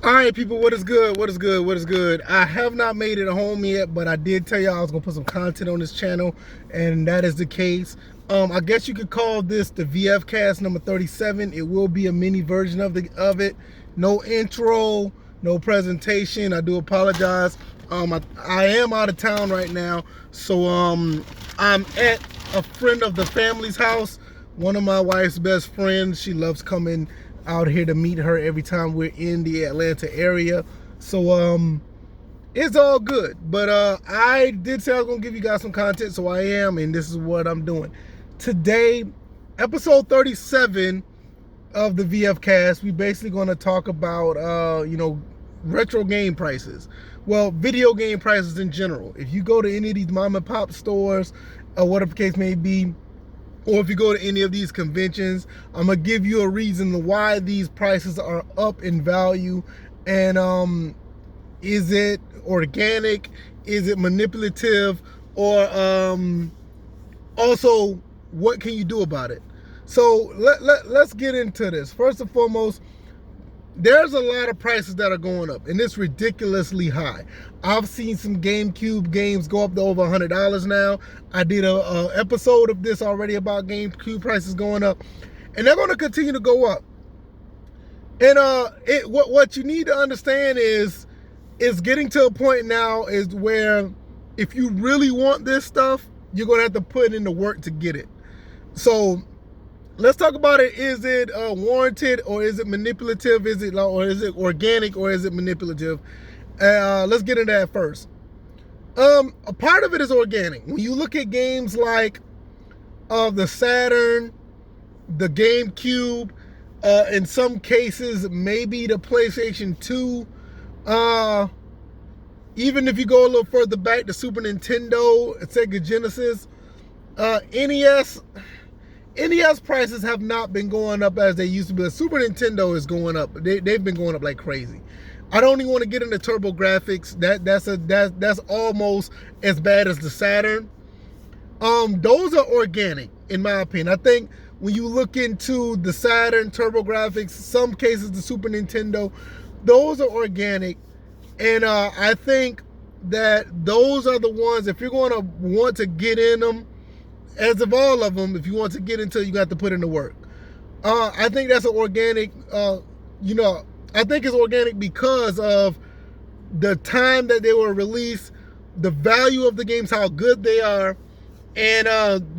All right, people, what is good? What is good? What is good? I have not made it home yet, but I did tell y'all I was gonna put some content on this channel, and that is the case. I guess you could call this the VF Cast number 37. It will be a mini version of it. No intro, no presentation. I do apologize. I am out of town right now, so I'm at a friend of the family's house. One of my wife's best friends. She loves coming out here to meet her every time we're in the Atlanta area. So it's all good. But I did say I was gonna give you guys some content, so I am, and this is what I'm doing. Today, episode 37 of the VF Cast, we basically gonna talk about retro game prices. Well, video game prices in general. If you go to any of these mom and pop stores, or whatever the case may be, or if you go to any of these conventions, I'm gonna give you a reason why these prices are up in value. And is it organic? Is it manipulative? Or also, what can you do about it? So let's get into this. First and foremost, there's a lot of prices that are going up, and it's ridiculously high. I've seen some GameCube games go up to over $100 now. I did a episode of this already about GameCube prices going up, and they're going to continue to go up. And what you need to understand is getting to a point now is where if you really want this stuff, you're going to have to put in the work to get it. So let's talk about it. Is it warranted, or is it manipulative? Is it organic, or is it manipulative? Let's get into that first. A part of it is organic. When you look at games like the Saturn, the GameCube, in some cases maybe the PlayStation 2, even if you go a little further back, the Super Nintendo, Sega Genesis, NES prices have not been going up as they used to be. The Super Nintendo is going up. They've been going up like crazy. I don't even want to get into TurboGrafx. That's almost as bad as the Saturn. Those are organic, in my opinion. I think when you look into the Saturn, TurboGrafx, some cases the Super Nintendo, those are organic. And I think that those are the ones, if you're going to want to get in them, as of all of them, if you want to get into it, you got to put in the work. I think that's an organic, I think it's organic because of the time that they were released, the value of the games, how good they are, and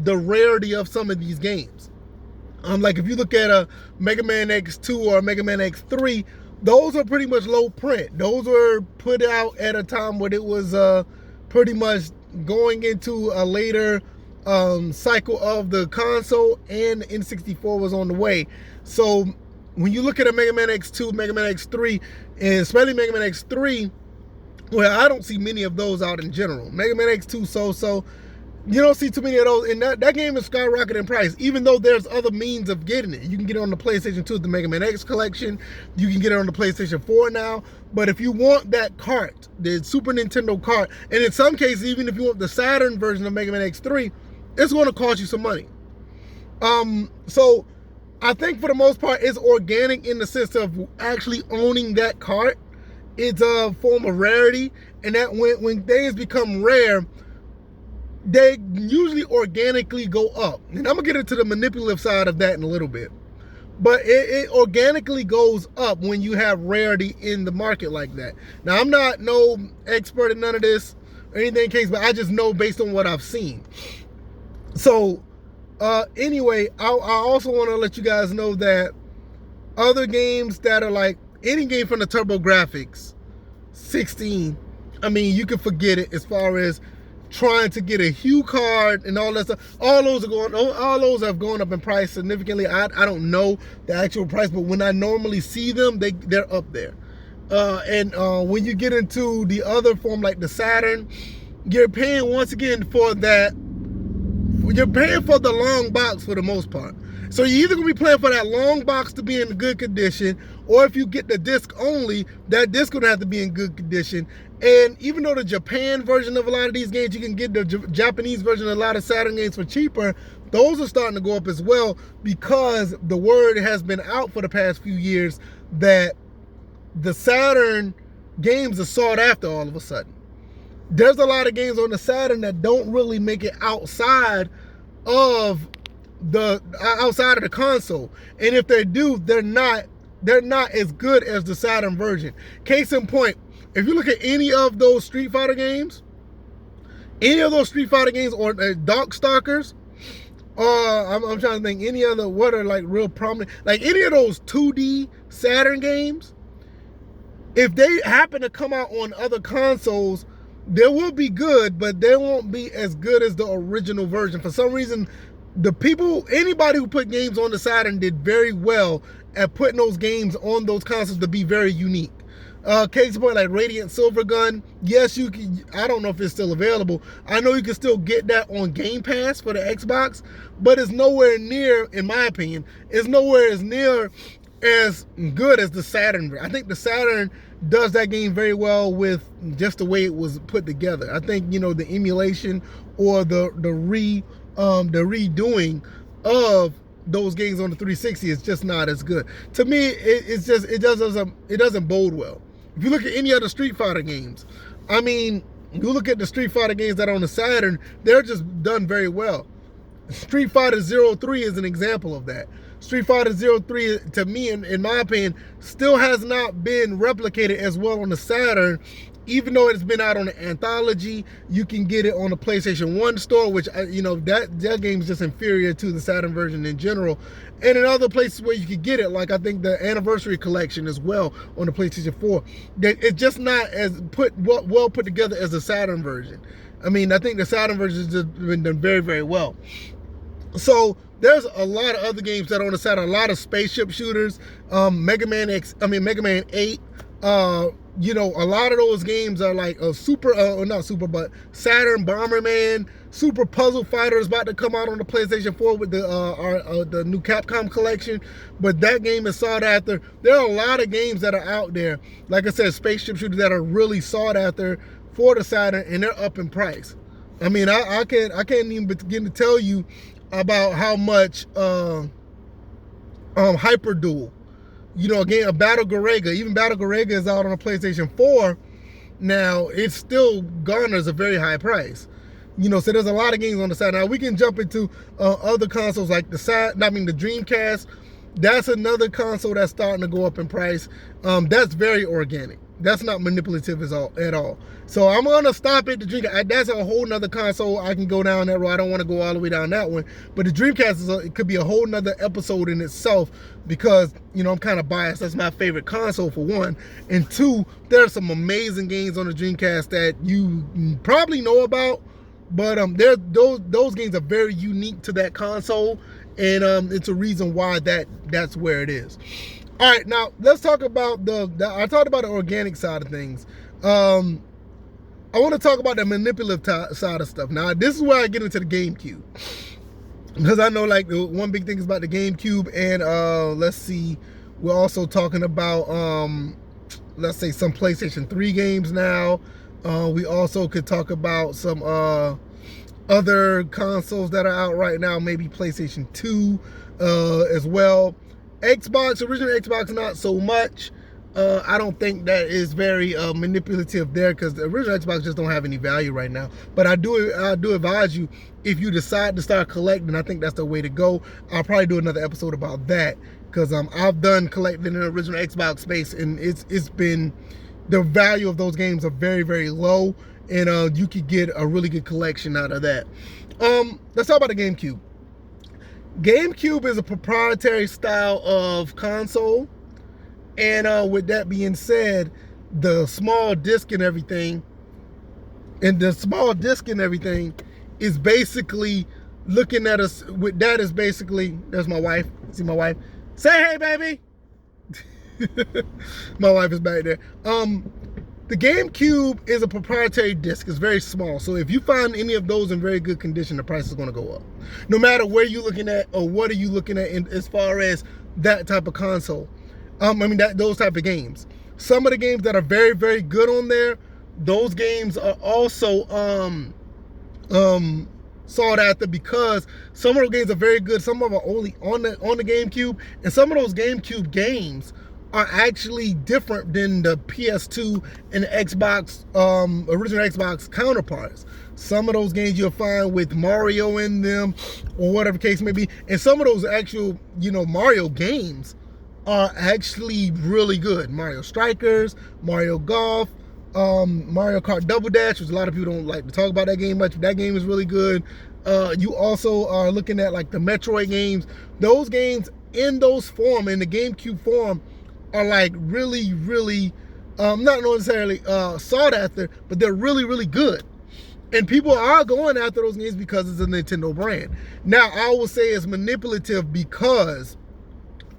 the rarity of some of these games. Like if you look at a Mega Man X2 or Mega Man X3, those are pretty much low print. Those were put out at a time when it was pretty much going into a later cycle of the console, and the N64 was on the way. So when you look at a Mega Man X2, Mega Man X3, and especially Mega Man X3, well, I don't see many of those out in general. Mega Man X2, so you don't see too many of those, and that game is skyrocketing in price, even though there's other means of getting it. You can get it on the PlayStation 2, the Mega Man X collection. You can get it on the PlayStation 4 now. But if you want that cart, the Super Nintendo cart, and in some cases, even if you want the Saturn version of Mega Man X3, it's going to cost you some money. So I think for the most part, it's organic in the sense of actually owning that cart. It's a form of rarity, and that when things become rare, they usually organically go up. And I'm gonna get into the manipulative side of that in a little bit. But it organically goes up when you have rarity in the market like that. Now, I'm not no expert in none of this or anything case, but I just know based on what I've seen. So anyway, I also want to let you guys know that other games that are like any game from the TurboGrafx 16, I mean, you can forget it as far as trying to get a Hue card and all that stuff. All those have gone up in price significantly. I don't know the actual price, but when I normally see them, they're up there. And when you get into the other form like the Saturn, you're paying once again for that. You're paying for the long box for the most part. So you're either going to be paying for that long box to be in good condition, or if you get the disc only, that disc going to have to be in good condition. And even though the Japan version of a lot of these games, you can get the Japanese version of a lot of Saturn games for cheaper, those are starting to go up as well, because the word has been out for the past few years that the Saturn games are sought after all of a sudden. There's a lot of games on the Saturn that don't really make it outside of the console, and if they do, they're not as good as the Saturn version. Case in point, if you look at any of those Street Fighter games, or Darkstalkers, I'm trying to think any other what are like real prominent, like any of those 2D Saturn games, if they happen to come out on other consoles, they will be good, but they won't be as good as the original version. For some reason, anybody who put games on the Saturn did very well at putting those games on those consoles to be very unique. Case in point, like Radiant Silvergun, yes, you can. I don't know if it's still available. I know you can still get that on Game Pass for the Xbox, but it's nowhere near, in my opinion, it's nowhere as near as good as the Saturn. I think the Saturn does that game very well with just the way it was put together. I think, the emulation or the redoing of those games on the 360 is just not as good. To me, it doesn't bode well. If you look at any other Street Fighter games, I mean, you look at the Street Fighter games that are on the Saturn, they're just done very well. Street Fighter 03 is an example of that. Street Fighter 03, to me, in my opinion, still has not been replicated as well on the Saturn. Even though it's been out on the Anthology, you can get it on the PlayStation 1 store, which, that game is just inferior to the Saturn version in general. And in other places where you can get it, like I think the Anniversary Collection as well on the PlayStation 4, it's just not as well put together as the Saturn version. I mean, I think the Saturn version has just been done very, very well. So there's a lot of other games that are on the Saturn, a lot of spaceship shooters, Mega Man 8, a lot of those games are like a Saturn Bomberman, Super Puzzle Fighter is about to come out on the PlayStation 4 with the new Capcom collection, but that game is sought after. There are a lot of games that are out there, like I said, spaceship shooters that are really sought after for the Saturn, and they're up in price. I mean, I can't even begin to tell you about how much Hyper Duel, again, a Battle Garega, even Battle Garega is out on the PlayStation 4 now. It still garners a very high price. So there's a lot of games on the side. Now we can jump into other consoles like the Dreamcast. That's another console that's starting to go up in price. That's very organic. That's not manipulative at all. So I'm gonna stop at the Dreamcast. That's a whole nother console. I can go down that road. I don't want to go all the way down that one. But the Dreamcast it could be a whole nother episode in itself because I'm kind of biased. That's my favorite console for one, and two, there are some amazing games on the Dreamcast that you probably know about. But those games are very unique to that console, and it's a reason why that's where it is. All right, now let's talk about I talked about the organic side of things. I want to talk about the manipulative side of stuff. Now, this is where I get into the GameCube, because I know like the one big thing is about the GameCube, and let's see, we're also talking about let's say some PlayStation 3 games now. We also could talk about some other consoles that are out right now, maybe PlayStation 2 as well. Original Xbox, not so much. I don't think that is very manipulative there, because the original Xbox just don't have any value right now. But I do advise you, if you decide to start collecting, I think that's the way to go. I'll probably do another episode about that, because I've done collecting in the original Xbox space, and it's been, the value of those games are very, very low, and you could get a really good collection out of that. Let's talk about the GameCube. GameCube is a proprietary style of console, and with that being said, the small disc and everything is basically looking at us with that is basically, there's my wife. See my wife? Say hey, baby. My wife is back there. The GameCube is a proprietary disc. It's very small. So if you find any of those in very good condition, the price is going to go up. No matter where you're looking at or what are you looking at as far as that type of console. Those type of games. Some of the games that are very, very good on there, those games are also sought after, because some of those games are very good. Some of them are only on the GameCube, and some of those GameCube games are actually different than the PS2 and the Xbox, original Xbox counterparts. Some of those games you'll find with Mario in them, or whatever case may be. And some of those actual, Mario games are actually really good. Mario Strikers, Mario Golf, Mario Kart Double Dash, which a lot of people don't like to talk about that game much, but that game is really good. You also are looking at like the Metroid games. Those games in those form, in the GameCube form, are like really, really, not necessarily sought after, but they're really, really good. And people are going after those games because it's a Nintendo brand. Now, I will say it's manipulative because,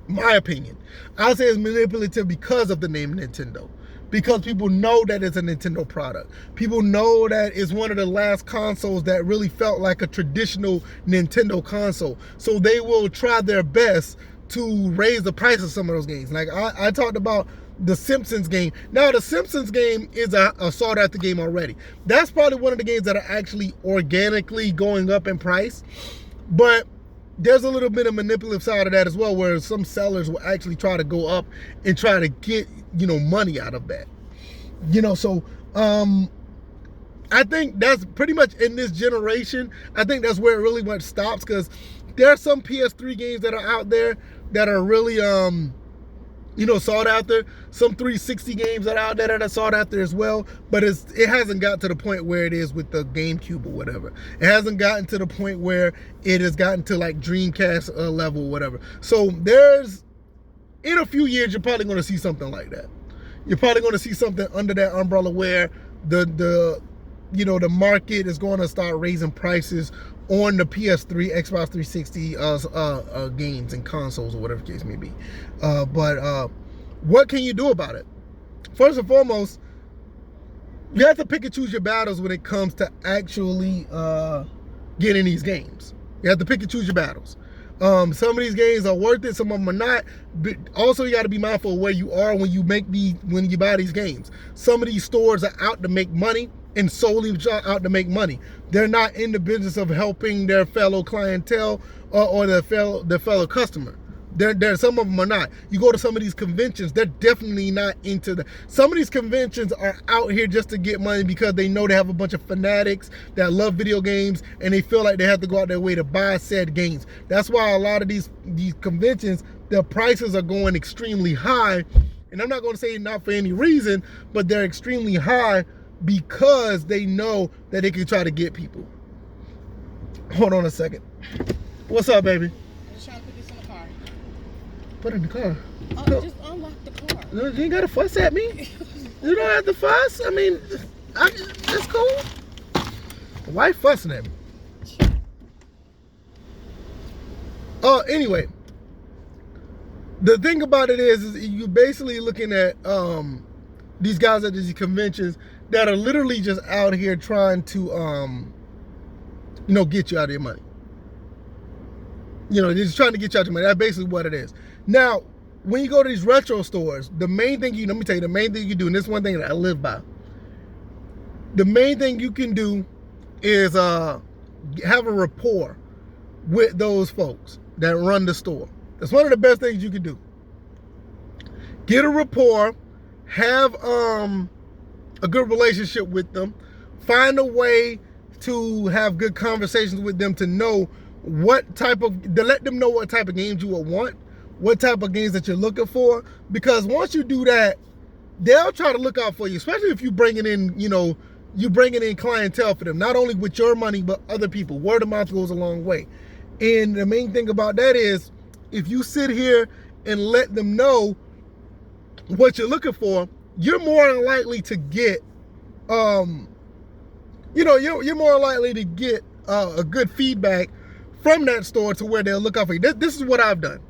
my opinion, I'll say it's manipulative because of the name Nintendo. Because people know that it's a Nintendo product. People know that it's one of the last consoles that really felt like a traditional Nintendo console. So they will try their best to raise the price of some of those games. Like I talked about the Simpsons game. Now, the Simpsons game is a sought after game already. That's probably one of the games that are actually organically going up in price. But there's a little bit of manipulative side of that as well, where some sellers will actually try to go up and try to get, money out of that. So I think that's pretty much in this generation. I think that's where it really much stops, because there are some PS3 games that are out there that are really sought after. Some 360 games that are out there that are sought after as well, but it hasn't got to the point where it is with the GameCube or whatever. It hasn't gotten to the point where it has gotten to like Dreamcast level or whatever. So in a few years, you're probably going to see something like that. You're probably going to see something under that umbrella where the market is going to start raising prices on the PS3, Xbox 360 games and consoles or whatever the case may be. But what can you do about it? First and foremost, you have to pick and choose your battles when it comes to actually getting these games. You have to pick and choose your battles. Some of these games are worth it, some of them are not. But also, you got to be mindful of where you are when you buy these games. Some of these stores are out to make money, and solely out to make money. They're not in the business of helping their fellow clientele or their fellow customer. Some of them are not. You go to some of these conventions, they're definitely not into the. Some of these conventions are out here just to get money because they know they have a bunch of fanatics that love video games, and they feel like they have to go out their way to buy said games. That's why a lot of these conventions, their prices are going extremely high. And I'm not going to say not for any reason, but they're extremely high because they know that they can try to get people. Hold on a second. What's up, baby? I'm just trying to put this in the car. Put it in the car. Oh, just unlock the car. No, you ain't got to fuss at me. You don't have to fuss. I mean, it's cool. Why fussing at me? Anyway. The thing about it is you're basically looking at these guys at these conventions that are literally just out here trying to, get you out of your money. They're just trying to get you out of your money. That's basically what it is. Now, when you go to these retro stores, the main thing let me tell you, the main thing you do, and this is one thing that I live by, the main thing you can do is have a rapport with those folks that run the store. That's one of the best things you can do. Get a rapport, have a good relationship with them, find a way to have good conversations with them to know to let them know what type of games you will want, what type of games that you're looking for. Because once you do that, they'll try to look out for you, especially if you bringing in clientele for them, not only with your money, but other people. Word of mouth goes a long way. And the main thing about that is, if you sit here and let them know what you're looking for, you're more than likely to get, you're more likely to get a good feedback from that store to where they'll look out for you. This is what I've done.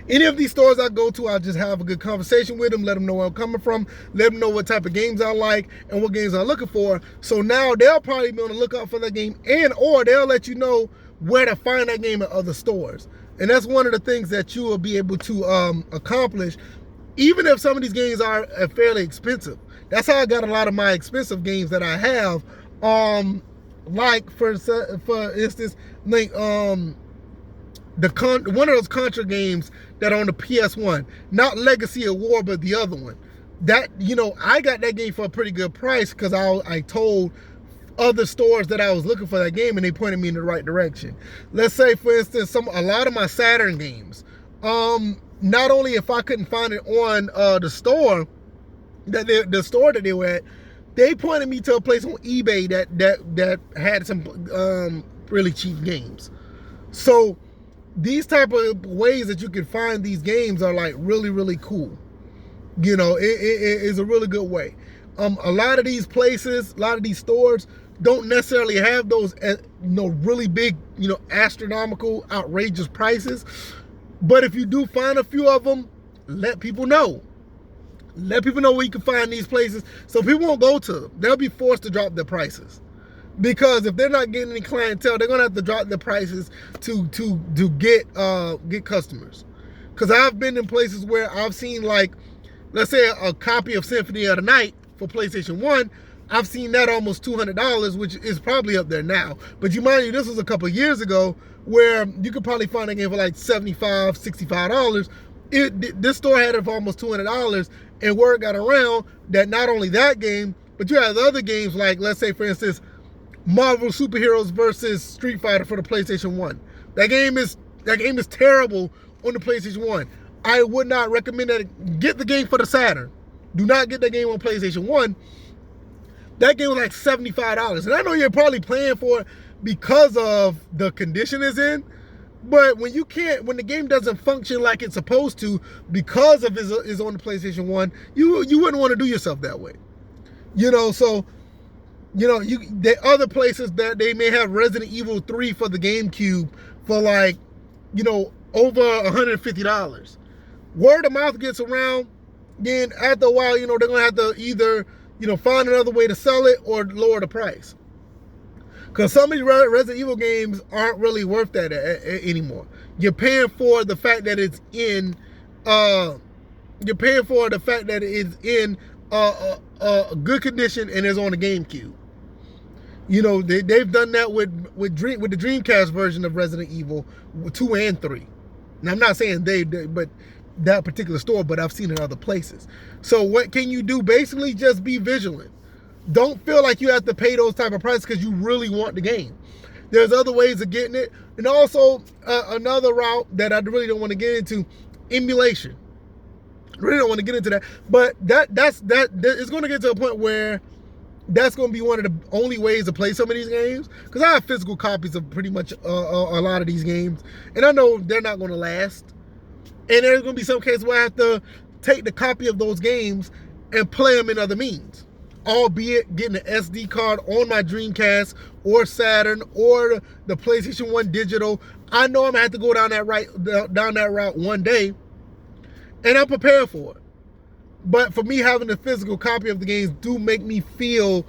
Any of these stores I go to, I'll just have a good conversation with them, let them know where I'm coming from, let them know what type of games I like and what games I'm looking for. So now they'll probably be on the lookout for that game, or they'll let you know where to find that game at other stores. And that's one of the things that you will be able to accomplish, even if some of these games are fairly expensive. That's how I got a lot of my expensive games that I have. Like for instance, like one of those Contra games that are on the PS1, not Legacy of War, but the other one. That, you know, I got that game for a pretty good price because I told other stores that I was looking for that game and they pointed me in the right direction. Let's say, for instance, a lot of my Saturn games, not only if I couldn't find it on the store that they were at, they pointed me to a place on eBay that had some really cheap games. So these type of ways that you can find these games are like really, really cool. You know, it is a really good way. A lot of these places, a lot of these stores don't necessarily have those, really big, astronomical, outrageous prices. But if you do find a few of them, let people know. Let people know where you can find these places, so people won't go to them. They'll be forced to drop their prices, because if they're not getting any clientele, they're gonna have to drop their prices to get customers. Because I've been in places where I've seen, like, let's say a copy of Symphony of the Night for PlayStation 1, I've seen that almost $200, which is probably up there now. But you mind you, this was a couple of years ago where you could probably find a game for like $75, $65. This store had it for almost $200, and word got around that not only that game, but you have other games like, let's say, for instance, Marvel Superheroes versus Street Fighter for the PlayStation 1. That game is terrible on the PlayStation 1. I would not recommend that. Get the game for the Saturn. Do not get that game on PlayStation 1. That game was like $75. And I know you're probably playing for it because of the condition it's in. But when the game doesn't function like it's supposed to because of is on the PlayStation 1, you wouldn't want to do yourself that way. So, there are other places that they may have Resident Evil 3 for the GameCube for like, over $150. Word of mouth gets around, then after a while, they're going to have to either, find another way to sell it or lower the price. Because some of these Resident Evil games aren't really worth that anymore. You're paying for the fact that it's in, a good condition and is on the GameCube. They've done that with the Dreamcast version of Resident Evil 2 and 3. Now, I'm not saying but that particular store, but I've seen it in other places. So what can you do? Basically, just be vigilant. Don't feel like you have to pay those type of prices because you really want the game. There's other ways of getting it. And also, another route that I really don't want to get into, emulation. Really don't want to get into that. But that's it's going to get to a point where that's going to be one of the only ways to play some of these games. Because I have physical copies of pretty much a lot of these games. And I know they're not going to last. And there's going to be some cases where I have to take the copy of those games and play them in other means. Albeit getting an SD card on my Dreamcast or Saturn or the PlayStation 1 digital. I know I'm going to have to go down that route one day. And I'm prepared for it. But for me, having a physical copy of the games do make me feel,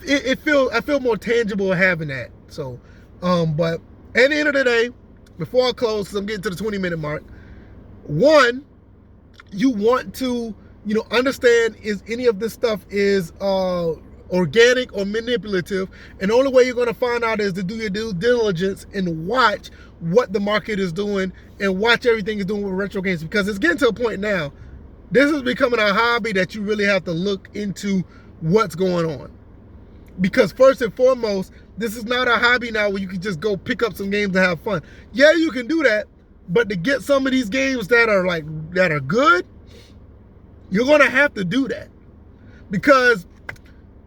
I feel more tangible having that. So, but at the end of the day, before I close, because I'm getting to the 20-minute mark, one, you want to, understand is any of this stuff is organic or manipulative. And the only way you're going to find out is to do your due diligence and watch what the market is doing and watch everything is doing with retro games. Because it's getting to a point now, this is becoming a hobby that you really have to look into what's going on. Because first and foremost, this is not a hobby now where you can just go pick up some games and have fun. Yeah, you can do that. But to get some of these games that are good, you're going to have to do that. Because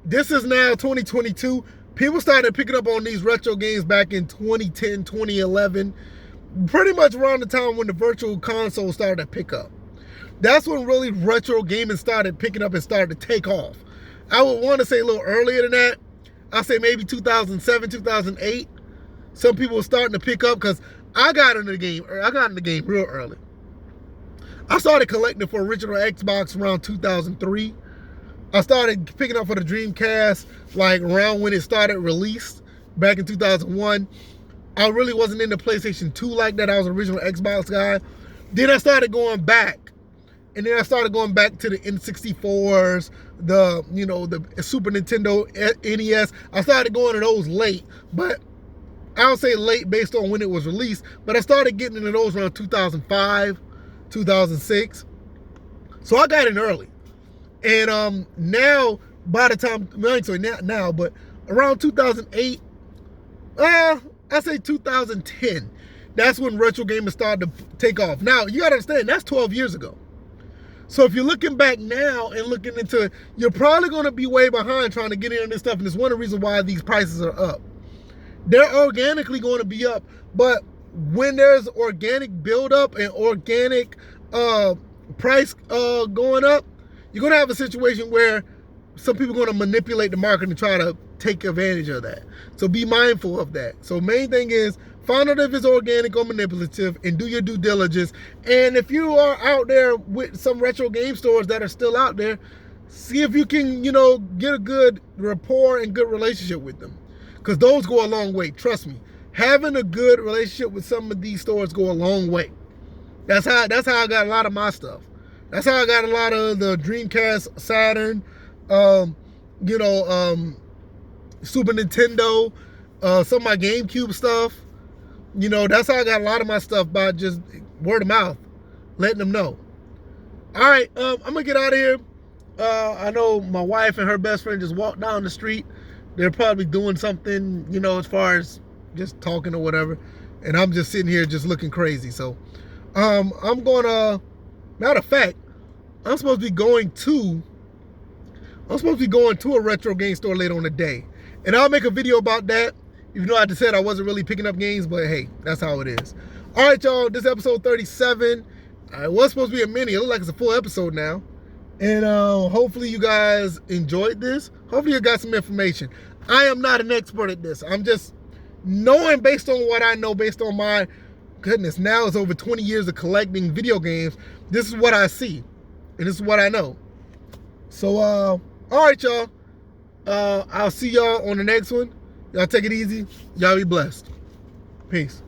this is now 2022. People started picking up on these retro games back in 2010, 2011. Pretty much around the time when the virtual console started to pick up. That's when really retro gaming started picking up and started to take off. I would want to say a little earlier than that. I'd say maybe 2007, 2008. Some people were starting to pick up because I got in the game real early. I started collecting for original Xbox around 2003. I started picking up for the Dreamcast like around when it started released back in 2001. I really wasn't into PlayStation 2 like that. I was an original Xbox guy. Then I started going back. And then I started going back to the N64s, the Super Nintendo NES. I started going to those late. But I'll say late based on when it was released, but I started getting into those around 2005, 2006. So I got in early. And now, by the time, now, but around 2008, I say 2010, that's when retro gaming started to take off. Now, you gotta understand, that's 12 years ago. So if you're looking back now and looking into it, you're probably gonna be way behind trying to get into this stuff, and it's one of the reasons why these prices are up. They're organically going to be up, but when there's organic buildup and organic price going up, you're going to have a situation where some people are going to manipulate the market and try to take advantage of that. So be mindful of that. So main thing is find out if it's organic or manipulative and do your due diligence. And if you are out there with some retro game stores that are still out there, see if you can, get a good rapport and good relationship with them. Because those go a long way. Trust me. Having a good relationship with some of these stores go a long way. That's how I got a lot of my stuff. That's how I got a lot of the Dreamcast, Saturn, Super Nintendo, some of my GameCube stuff. That's how I got a lot of my stuff, by just word of mouth, letting them know. All right, I'm going to get out of here. I know my wife and her best friend just walked down the street. They're probably doing something, as far as just talking or whatever. And I'm just sitting here just looking crazy. So I'm going to, matter of fact, I'm supposed to be going to a retro game store later on the day. And I'll make a video about that. Even though I just said I wasn't really picking up games, but hey, that's how it is. All right, y'all, this is episode 37. It was supposed to be a mini. It looks like it's a full episode now. And hopefully you guys enjoyed this. Hopefully you got some information. I am not an expert at this. I'm just knowing based on what I know, based on my, goodness, now it's over 20 years of collecting video games. This is what I see. And this is what I know. So, all right, y'all. I'll see y'all on the next one. Y'all take it easy. Y'all be blessed. Peace.